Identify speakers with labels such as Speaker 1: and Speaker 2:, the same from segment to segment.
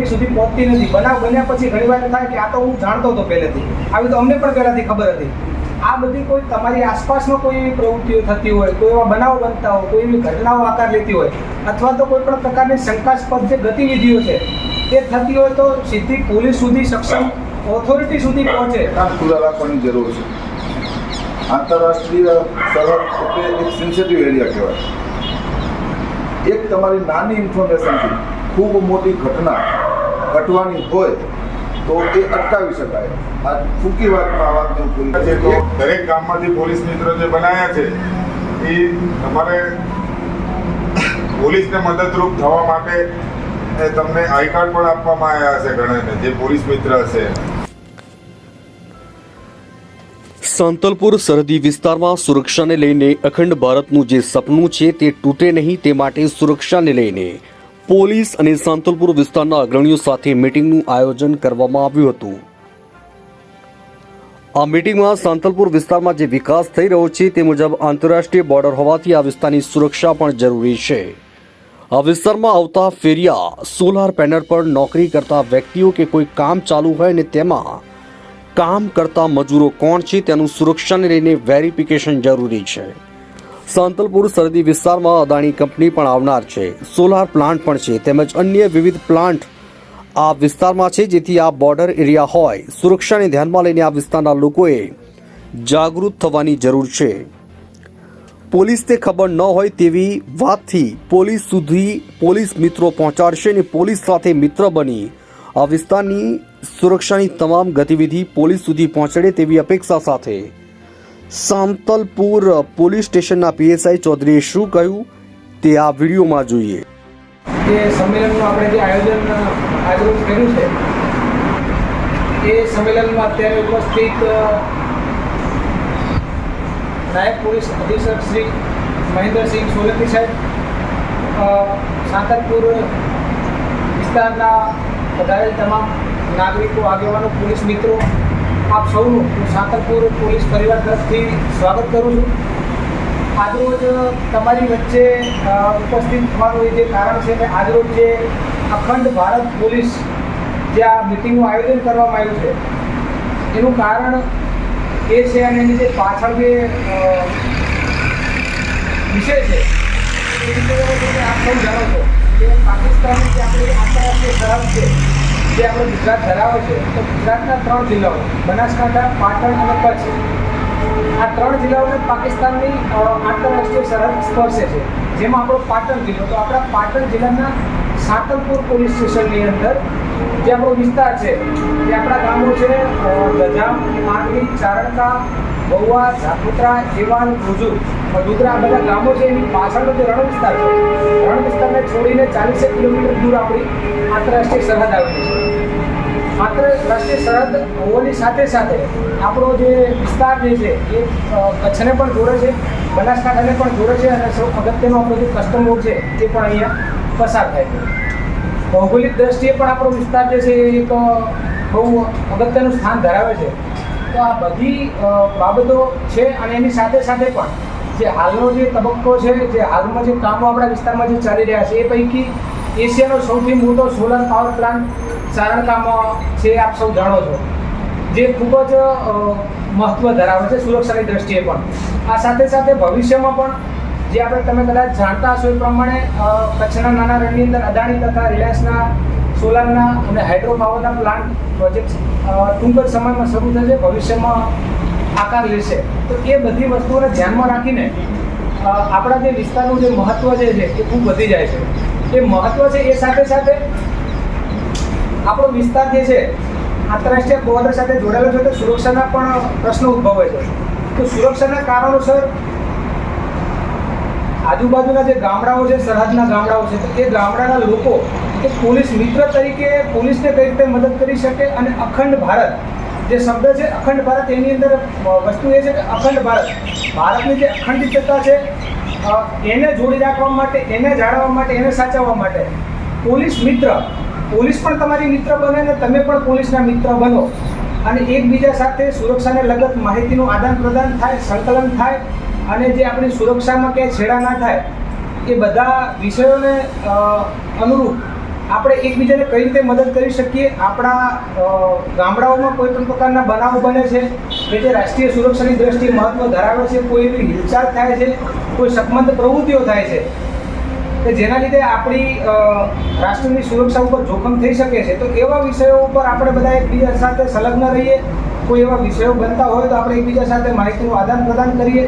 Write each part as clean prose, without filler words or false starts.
Speaker 1: Authority સુધી પહોંચતી નથી। બનાવ બન્યા પછી ઘણીવાર થાય કે આ તો હું જાણતો હતો પહેલેથી, આવી તો અમને પણ પહેલાંથી ખબર હતી। આ બધી કોઈ તમારી આસપાસમાં કોઈ એવી પ્રવૃત્તિઓ થતી હોય, કોઈ એવા બનાવો બનતા હોય, કોઈ એવી ઘટનાઓ આકાર લેતી હોય, અથવા તો કોઈ પણ પ્રકારની શંકાસ્પદ જે ગતિવિધિઓ છે તે થતી હોય તો સીધી પોલીસ સુધી, સક્ષમ ઓથોરિટી સુધી પહોંચે
Speaker 2: ખુલ્લા રાખવાની જરૂર છે। આંતરરાષ્ટ્રીય સરહદ એટલે એક સેન્સિટિવ એરિયા કહેવાય। એક તમારી નાની ઇન્ફોર્મેશનથી ખૂબ મોટી ઘટના ઘટવાની હોય તો એ અટકાવી શકાય। આ ટૂંકી વાતમાં આ વાતને પૂરી
Speaker 3: તો દરેક ગામમાંથી પોલીસ મિત્રો જે બનાવ્યા છે એ તમારે પોલીસને મદદરૂપ થવા માટે તમને આઈ કાર્ડ પણ આપવામાં આવ્યા હશે ઘણાને, જે પોલીસ મિત્ર હશે।
Speaker 4: સાંતલપુર સરહદી વિસ્તારમાં સુરક્ષાને લઈને અખંડ ભારતનું જે સપનું છે તે તૂટે નહીં તે માટે સુરક્ષાને લઈને પોલીસ અને સાંતલપુર વિસ્તારના અગ્રણીઓ સાથે મીટિંગનું આયોજન કરવામાં આવ્યું હતું। આ મીટિંગમાં સાંતલપુર વિસ્તારમાં જે વિકાસ થઈ રહ્યો છે તે મુજબ આંતરરાષ્ટ્રીય બોર્ડર હોવાથી આ વિસ્તારની સુરક્ષા પણ જરૂરી છે। આ વિસ્તારમાં આવતા ફેરિયા, સોલાર પેનલ પર નોકરી કરતા વ્યક્તિઓ કે કોઈ કામ ચાલુ હોય ને તેમાં કામ કરતા મજૂરો કોણ છે તેનું સુરક્ષાને લઈને વેરિફિકેશન જરૂરી છે। સાંતલપુર સરહદી વિસ્તારમાં અદાણી કંપની પણ આવનાર છે, સોલાર પ્લાન્ટ પણ છે તેમજ અન્ય વિવિધ પ્લાન્ટ આ વિસ્તારમાં છે, જેથી આ બોર્ડર એરિયા હોય, સુરક્ષાને ધ્યાનમાં લઈને આ વિસ્તારના લોકોએ જાગૃત થવાની જરૂર છે। પોલીસને ખબર ન હોય તેવી વાતથી પોલીસ સુધી પોલીસ મિત્રો પહોંચાડશે અને પોલીસ સાથે મિત્ર બની આ વિસ્તારની સુરક્ષાની તમામ ગતિવિધિ પોલીસ સુધી પહોંચાડે તેવી અપેક્ષા સાથે સાંતલપુર પોલીસ સ્ટેશનના પીએસઆઈ ચૌધરીએ શું કહ્યું તે આ વિડીયોમાં જોઈએ।
Speaker 1: એ સંમેલનનું આપણે જે આયોજન આજરોજ કર્યું છે એ સંમેલનમાં અત્યારે ઉપસ્થિત નાયબ પોલીસ અધિક્ષક શ્રી મહેન્દ્રસિંહ સોલંકી સાહેબ, સાંતલપુર વિસ્તારના પધારેલ તમામ નાગરિકો, આગેવાનો, પોલીસ મિત્રો, આપ સૌનું હું સાંતલપુર પોલીસ પરિવાર તરફથી સ્વાગત કરું છું। આજરોજ તમારી વચ્ચે ઉપસ્થિત થવાનું જે કારણ છે કે આજરોજ જે અખંડ ભારત પોલીસ જે આ મિટિંગનું આયોજન કરવામાં આવ્યું છે એનું કારણ એ છે અને એની જે પાછળ જે વિષય છે એ વિષય આપ સૌ જાણો છો કે પાકિસ્તાનની જે આપણી આંતરરાષ્ટ્રીય સરહદ છે જે આપણો ગુજરાત ધરાવે છે તો ગુજરાતના 3 જિલ્લાઓ બનાસકાંઠા, પાટણ અને કચ્છ, આ 3 જિલ્લાઓને પાકિસ્તાનની આંતરરાષ્ટ્રીય સરહદ સ્પર્શે છે, જેમાં આપણો પાટણ જિલ્લો, તો આપણા પાટણ જિલ્લાના સાંતલપુર પોલીસ સ્ટેશનની અંદર જે આપણો વિસ્તાર છે, જે આપણા ગામો છે ગજામ, માંડવી, ચારણકા, બહુવા, ઝાપુત્રા, એવાન, ભુજુ, વડોદરા, આ બધા ગામો છે એની પાછળનો જે રણ વિસ્તાર છે, રણ વિસ્તારને છોડીને 40 કિલોમીટર દૂર આપણી આંતરરાષ્ટ્રીય સરહદ આવેલી છે। આંતરરાષ્ટ્રીય સરહદ હોવાની સાથે સાથે આપણો જે વિસ્તાર જે છે એ કચ્છને પણ જોડે છે, બનાસકાંઠાને પણ જોડે છે અને સૌ અગત્યનો આપણો જે કસ્ટમ રોડ છે એ પણ અહીંયા પસાર થાય છે। ભૌગોલિક દ્રષ્ટિએ પણ આપણો વિસ્તાર જે છે એ એક બહુ અગત્યનું સ્થાન ધરાવે છે। તો આ બધી બાબતો છે અને એની સાથે સાથે પણ જે હાલનો જે તબક્કો છે, જે હાલમાં જે કામો આપણા વિસ્તારમાં જે ચાલી રહ્યા છે એ પૈકી એશિયાનો સૌથી મોટો સોલર પાવર પ્લાન્ટ ચારણકામાં છે, આપ સૌ જાણો છો, જે ખૂબ જ મહત્ત્વ ધરાવે છે સુરક્ષાની દ્રષ્ટિએ પણ। આ સાથે સાથે ભવિષ્યમાં પણ જે આપણે તમે કદાચ જાણતા હશો એ પ્રમાણે કચ્છના નાના રણની અંદર અદાણી તથા રિલાયન્સના સોલારના અને હાઇડ્રો પાવરના પ્લાન્ટ પ્રોજેક્ટ ટૂંક જ સમયમાં શરૂ થશે, ભવિષ્યમાં આકાર લેશે। તો એ બધી વસ્તુઓને ધ્યાનમાં રાખીને આપણા જે વિસ્તારનું જે મહત્ત્વ જે છે એ ખૂબ વધી જાય છે। એ મહત્ત્વ છે એ સાથે સાથે આપણો વિસ્તાર જે છે આંતરરાષ્ટ્રીય બોર્ડર સાથે જોડાયેલો છે તો સુરક્ષાના પણ પ્રશ્નો ઉદ્ભવે છે। તો સુરક્ષાના કારણોસર આજુબાજુના જે ગામડાઓ છે, સરહદના ગામડાઓ છે, તો એ ગામડાના લોકો કે પોલીસ મિત્ર તરીકે પોલીસને કઈ રીતે મદદ કરી શકે અને અખંડ ભારત જે શબ્દ છે, અખંડ ભારત, એની અંદર વસ્તુ એ છે કે અખંડ ભારતની જે અખંડિતતા છે એને જોડી રાખવા માટે, એને જાળવવા માટે, એને સાચવવા માટે પોલીસ પણ તમારી મિત્ર બને અને તમે પણ પોલીસના મિત્ર બનો અને એકબીજા સાથે સુરક્ષાને લગત માહિતીનું આદાન પ્રદાન થાય, સંકલન થાય અને જે આપણી સુરક્ષામાં ક્યાંય છેડા ના થાય એ બધા વિષયોને અનુરૂપ આપણે એકબીજાને કઈ રીતે મદદ કરી શકીએ. આપણા ગામડાઓમાં કોઈ પણ પ્રકારના બનાવો બને છે કે જે રાષ્ટ્રીય સુરક્ષાની દ્રષ્ટિએ મહત્વ ધરાવે છે, કોઈ એવી હિલચાલ થાય છે, કોઈ શકમંદ પ્રવૃત્તિઓ થાય છે કે જેના લીધે આપણી રાષ્ટ્રની સુરક્ષા ઉપર જોખમ થઈ શકે છે, તો એવા વિષયો ઉપર આપણે બધા એકબીજા સાથે સંલગ્ન રહીએ. કોઈ એવા વિષયો બનતા હોય તો આપણે એકબીજા સાથે માહિતીનું આદાન પ્રદાન કરીએ.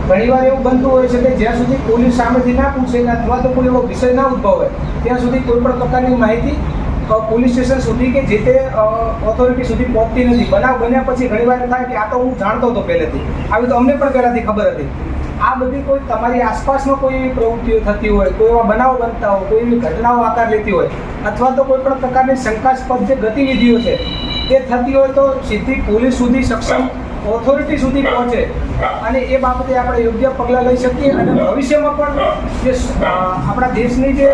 Speaker 1: ઘણીવાર એવું બનતું હોય છે કે જ્યાં સુધી પોલીસ સામેથી ના પૂછે અથવા તો કોઈ એવો વિષય ના ઉદ્ભવે ત્યાં સુધી કોઈ પણ પ્રકારની માહિતી પોલીસ સ્ટેશન સુધી કે જે તે ઓથોરિટી સુધી પહોંચતી નથી. બનાવ બન્યા પછી ઘણીવાર થાય કે આ તો હું જાણતો હતો પહેલેથી, આવી તો અમને પણ પહેલાંથી ખબર હતી. આ બધી કોઈ તમારી આસપાસમાં કોઈ એવી પ્રવૃત્તિઓ થતી હોય, કોઈ એવા બનાવો બનતા હોય, કોઈ એવી ઘટનાઓ આકાર લેતી હોય અથવા તો કોઈ પણ પ્રકારની શંકાસ્પદ જે ગતિવિધિઓ છે એ થતી હોય તો સીધી પોલીસ સુધી, સક્ષમ ઓથોરિટી સુધી પહોંચે અને એ બાબતે આપણે યોગ્ય પગલાં લઈ શકીએ અને ભવિષ્યમાં પણ જે આપણા દેશની જે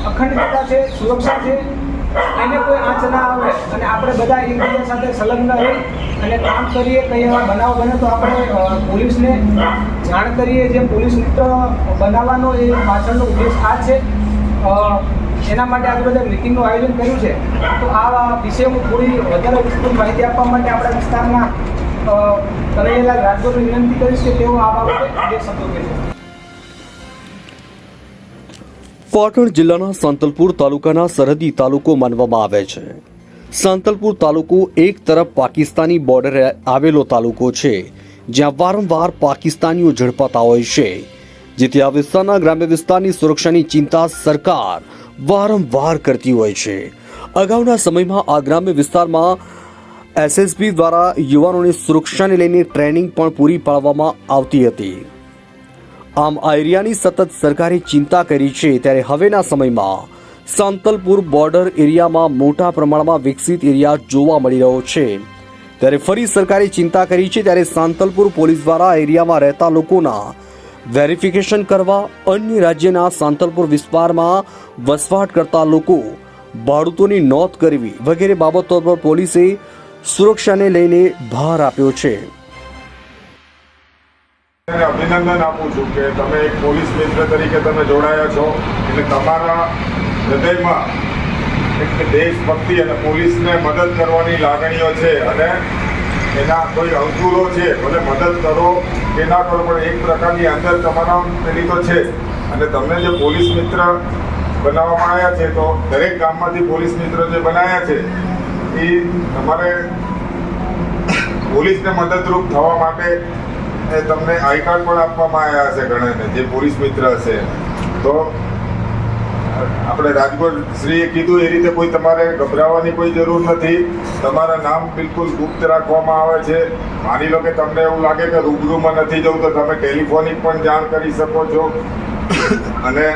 Speaker 1: અખંડતા છે, સુરક્ષા છે, એને કોઈ આંચ ના આવે અને આપણે બધા એકબીજા સાથે સંલગ્ન રહી અને કામ કરીએ. કંઈ એવા બનાવ બને તો આપણે પોલીસને જાણ કરીએ. જે પોલીસ મિત્ર બનાવવાનો એ પાછળનો ઉદ્દેશ આ છે. એના માટે આજે બધા મિટિંગનું આયોજન કર્યું છે. તો આ વિષયમાં થોડી વધારે વિસ્તૃત માહિતી આપવા માટે આપણા વિસ્તારના કનૈયાલાલ રાજગોરને વિનંતી કરીશ કે તેઓ આ બાબતે બે શબ્દો કહેશે.
Speaker 4: પાટણ જિલ્લાના સાંતલપુર તાલુકાના સરહદી તાલુકો માનવામાં આવે છે. સાંતલપુર તાલુકો એક તરફ પાકિસ્તાની બોર્ડરે આવેલો તાલુકો છે, જ્યાં વારંવાર પાકિસ્તાનીઓ ઝડપાતા હોય છે, જેથી આ વિસ્તારના ગ્રામ્ય વિસ્તારની સુરક્ષાની ચિંતા સરકાર વારંવાર કરતી હોય છે. અગાઉના સમયમાં આ ગ્રામ્ય વિસ્તારમાં એસએસબી દ્વારા યુવાનોને સુરક્ષાને લઈને ટ્રેનિંગ પણ પૂરી પાડવામાં આવતી હતી. આમ આ એરિયાની સતત સરકારે ચિંતા કરી છે. ત્યારે હવેના સમયમાં સાંતલપુર બોર્ડર એરિયામાં મોટા પ્રમાણમાં વિકસિત એરિયા જોવા મળી રહ્યો છે. ત્યારે ફરી સરકારે ચિંતા કરી છે. ત્યારે સાંતલપુર પોલીસ દ્વારા એરિયામાં રહેતા લોકોના વેરિફિકેશન કરવા, અન્ય રાજ્યના સાંતલપુર વિસ્તારમાં વસવાટ કરતા લોકો ભાડૂતોની નોંધ કરવી વગેરે બાબતો પર પોલીસે સુરક્ષાને લઈને ભાર આપ્યો છે.
Speaker 3: અભિનંદન આપું છું કે તમે એક પોલીસ મિત્ર તરીકે તમે જોડાયા છો એટલે તમારા હૃદયમાં એક દેશભક્તિ અને પોલીસને મદદ કરવાની લાગણીઓ છે અને એના કોઈ અંકુરો છે, ભલે મદદ કરો કે ના કરો પણ એક પ્રકારની અંદર તમારા પેલી તો છે. અને તમને જે પોલીસ મિત્ર બનાવવામાં આવ્યા છે તો દરેક ગામમાંથી પોલીસ મિત્ર જે બનાવ્યા છે એ તમારે પોલીસને મદદરૂપ થવા માટે તમને આઈ કાર્ડ પણ આપવામાં આવ્યા હશે ઘણાને જે પોલીસ મિત્ર હશે. તો આપણે રાજગોર શ્રીએ કીધું એ રીતે કોઈ તમારે ગભરાવાની કોઈ જરૂર નથી. તમારા નામ બિલકુલ ગુપ્ત રાખવામાં આવે છે. માની લો કે તમને એવું લાગે કે રૂબરૂમાં નથી જવું તો તમે ટેલિફોનિક પણ જાણ કરી શકો છો. અને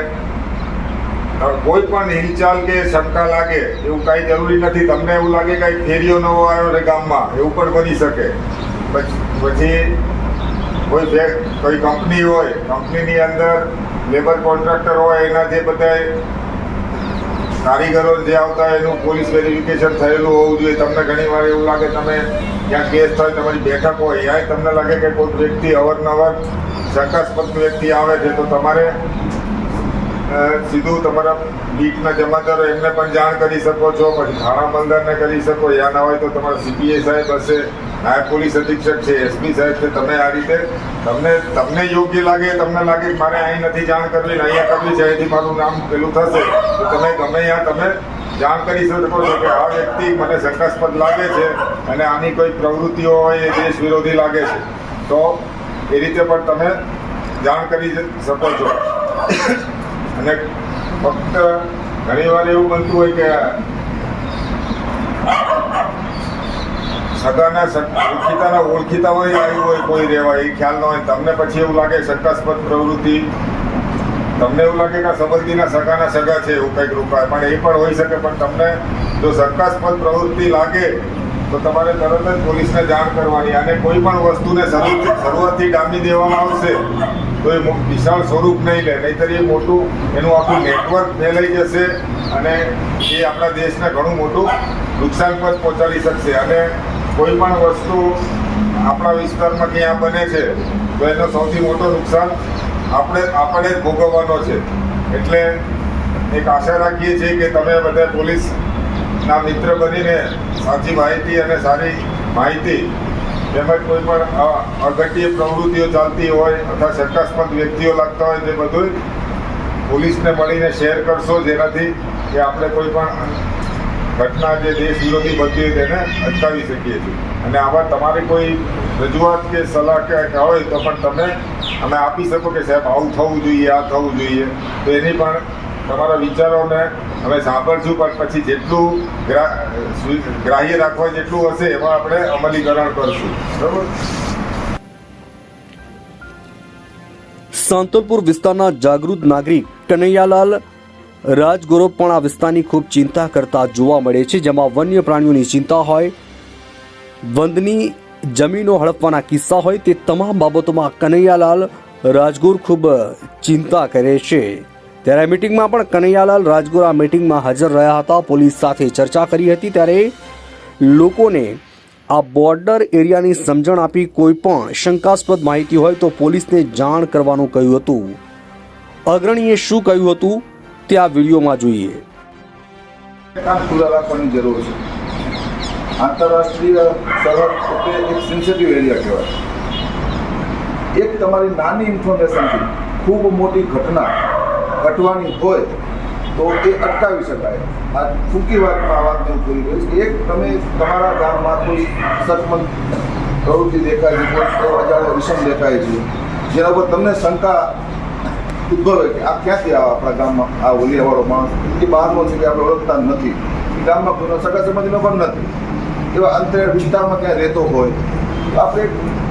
Speaker 3: કોઈ પણ હિલચાલ કે શંકા લાગે એવું કાંઈ જરૂરી નથી. તમને એવું લાગે કાંઈ ફેરીઓ નવો આવ્યો છે ગામમાં, એવું પણ બની શકે. પછી કોઈ કંપની હોય, કંપનીની અંદર લેબર કોન્ટ્રાક્ટર હોય, એના જે બધા કારીગરો જે આવતા હોય એનું પોલીસ વેરિફિકેશન થયેલું હોવું જોઈએ. તમને ઘણીવાર એવું લાગે તમે ક્યાંક કેસ થાય, તમારી બેઠક હોય, ત્યાં તમને લાગે કે કોઈ વ્યક્તિ અવારનવાર શંકાસ્પદ વ્યક્તિ આવે છે તો તમારે સીધું તમારા બીટના જમાદારો એમને પણ જાણ કરી શકો છો. પછી થાણા મલદારને કરી શકો. યા ના હોય તો તમારા સીપીઆઈ સાહેબ હશે, નાયબ પોલીસ અધિક્ષક છે, એસપી સાહેબ છે. તમે આ રીતે તમને યોગ્ય લાગે, તમને લાગે કે મારે અહીં નથી જાણ કરવી ને અહીંયા કરવી છે, અહીંથી મારું નામ પેલું થશે તો તમે ગમે ત્યાં તમે જાણ કરી શકો છો કે આ વ્યક્તિ મને શંકાસ્પદ લાગે છે અને આની કોઈ પ્રવૃત્તિઓ હોય એ દેશ વિરોધી લાગે છે, તો એ રીતે પણ તમે જાણ કરી શકો છો. અને ફક્ત ઘણીવાર એવું બનતું હોય કે ઓળખીતા હોય આવ્યું હોય કોઈ રહેવા એ ખ્યાલ ન હોય, તમને પછી એવું લાગે શંકાસ્પદ પ્રવૃત્તિ, તમને એવું લાગે કે સંબંધીના સગાના સગા છે એવું કંઈક રોકાય, પણ એ પણ હોઈ શકે. પણ તમને જો શંકાસ્પદ પ્રવૃત્તિ લાગે તો તમારે તરત જ પોલીસને જાણ કરવાની. અને કોઈ પણ વસ્તુને શરૂઆતથી ડામી દેવામાં આવશે તો એ વિશાળ સ્વરૂપ નહીં લે, નહીંતર એ મોટું એનું આખું નેટવર્ક ફેલાઈ જશે અને એ આપણા દેશને ઘણું મોટું નુકસાન પણ પહોંચાડી શકશે. અને કોઈ પણ વસ્તુ આપણા વિસ્તારમાં ક્યાં બને છે તો એનો સૌથી મોટો નુકસાન આપણે જ ભોગવવાનો છે. એટલે એક આશા રાખીએ છીએ કે તમે બધા પોલીસના મિત્ર બનીને સાચી માહિતી અને સારી માહિતી તેમજ કોઈ પણ અઘટ્ય પ્રવૃત્તિઓ ચાલતી હોય અથવા શંકાસ્પદ વ્યક્તિઓ લાગતા હોય તે બધું પોલીસને મળીને શેર કરશો, જેનાથી કે આપણે કોઈ પણ ઘટના જે દેશ વિરોધી બનતી હોય તેને અટકાવી શકીએ છીએ. અને આમાં તમારી કોઈ રજૂઆત કે સલાહ કે હોય તો પણ તમે અમે આપી શકો કે સાહેબ આવું થવું જોઈએ, આ થવું જોઈએ, તો એની પણ તમારા વિચારોને અમે સાંભળશું. પણ પછી જેટલું ગ્રાહ્ય રાખવા જેટલું હશે એમાં આપણે અમલીકરણ કરશું. બરાબર.
Speaker 4: સાંતલપુર વિસ્તારના જાગૃત નાગરિક કનૈયાલાલ રાજગોરો પણ આ વિસ્તારની ખૂબ ચિંતા કરતા જોવા મળે છે, જેમાં વન્ય પ્રાણીઓની ચિંતા હોય, વંદની જમીનો હડપવાના કિસ્સા હોય, તે તમામ બાબતોમાં કનૈયાલાલ રાજગોર ખૂબ ચિંતા કરે છે. ત્યારે મીટિંગમાં પણ કનૈયાલાલ રાજગોર આ મીટિંગમાં હાજર રહ્યા હતા, પોલીસ સાથે ચર્ચા કરી હતી. ત્યારે લોકોને આ બોર્ડર એરિયાની સમજણ આપી કોઈ પણ શંકાસ્પદ માહિતી હોય તો પોલીસને જાણ કરવાનું કહ્યું હતું. અગ્રણીએ શું કહ્યું હતું તે આ વિડીયોમાં જોઈએ.
Speaker 2: કામ ખુલ્લા રાખવાની જરૂર છે. આંતરરાષ્ટ્રીય સરહદ એટલે એક સેન્સિટિવ એરિયા કહેવાય. એક તમારી નાની ઇન્ફોર્મેશનથી ખૂબ મોટી ઘટના ઘટવાની હોય તો એ અટકાવી શકાય. આ ટૂંકી વાતમાં આ વાત હું પૂરી કરીશ. એક તમે તમારા ગામમાં કોઈ સખમંદ પ્રવૃત્તિ દેખાય છે, કોઈ અજાણ્યો વિષમ દેખાય છે, જેના ઉપર તમને શંકા ઉદ્ભવે કે આ ક્યાંથી આવે આપણા ગામમાં, આ ઓલિયાવાળો માણસ એ બહારનો છે કે આપણે ઓળખતા નથી, એ ગામમાં કોઈનો સગા સંબંધીનો પણ નથી, એવા અંતરિયાળ વિસ્તારમાં ક્યાં રહેતો હોય તો આપણે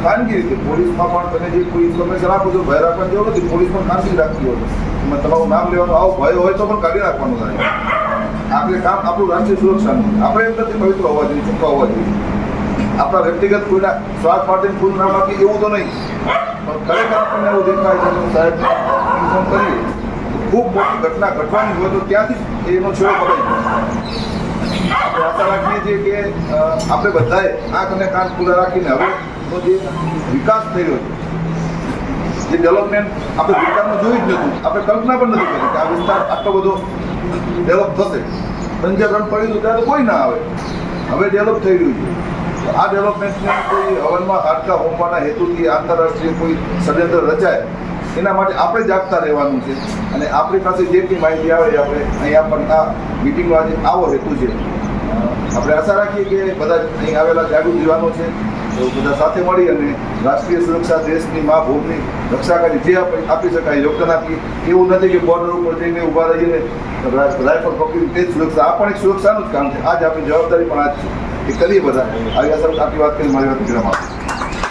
Speaker 2: ખાનગી રીતે પોલીસમાં પણ તમે જે કોઈ ઇન્ફોર્મેશન આપો છો, ભય રાખવાની જરૂર નથી. પોલીસ પણ ખાનગી રાખતી હોય, એમાં તમારું નામ લેવાનું, આવો ભય હોય તો પણ કાઢી નાખવાનું થાય. આપણે કામ આપણું રાષ્ટ્રીય સુરક્ષાનું, આપણે એમ નથી પવિત્ર હોવા જોઈએ, ચોખ્ખા હોવા જોઈએ. આપણા વ્યક્તિગત કોઈના સ્વાર્થ માટે પૂરું નામ આપીએ એવું તો નહીં, પણ ખરેખર આપણને એવું દેખાય છે કે સાહેબ ઇન્ફોર્મ કરીએ ખૂબ મોટી ઘટના ઘટવાની હોય તો ત્યાંથી એનો છેડો પકડી જાય. આપણે આશા રાખીએ છીએ કે આપણે બધાએ આંખ અને કાન ખુલ્લા રાખીને હવેનો જે વિકાસ થઈ રહ્યો છે, જે ડેવલપમેન્ટ આપણે વિસ્તારમાં જોઈ જ નથી, આપણે કલ્પના પણ નથી કરી કે આ વિસ્તાર આટલો બધો ડેવલપ થશે. પંજાબ પડ્યું હતું ત્યારે તો કોઈ ના આવે, હવે ડેવલપ થઈ રહ્યું છે. આ ડેવલપમેન્ટને કોઈ હવનમાં હાડકા હોમવાના હેતુથી આંતરરાષ્ટ્રીય કોઈ ષડયંત્ર રચાય એના માટે આપણે જાગતા રહેવાનું છે. અને આપણી પાસે જે કંઈ માહિતી આવે આપણે અહીંયા પણ આ મિટિંગનો આજે આવો હેતુ છે. આપણે આશા રાખીએ કે બધા અહીં આવેલા જાગૃત યુવાનો છે તો બધા સાથે મળી અને રાષ્ટ્રીય સુરક્ષા, દેશની મા ભૂમિની રક્ષા કરી જે આપી શકાય યોગદાન આપીએ. એવું નથી કે બોર્ડર ઉપર જઈને ઊભા રહીને રાઇફલ પકડી તે જ સુરક્ષા, આ પણ એક સુરક્ષાનું જ કામ છે. આજ આપણી જવાબદારી પણ આ જ છે કે કરીએ બધા. આવી આટલી વાત કરી મારી વાત વિરામ આપું.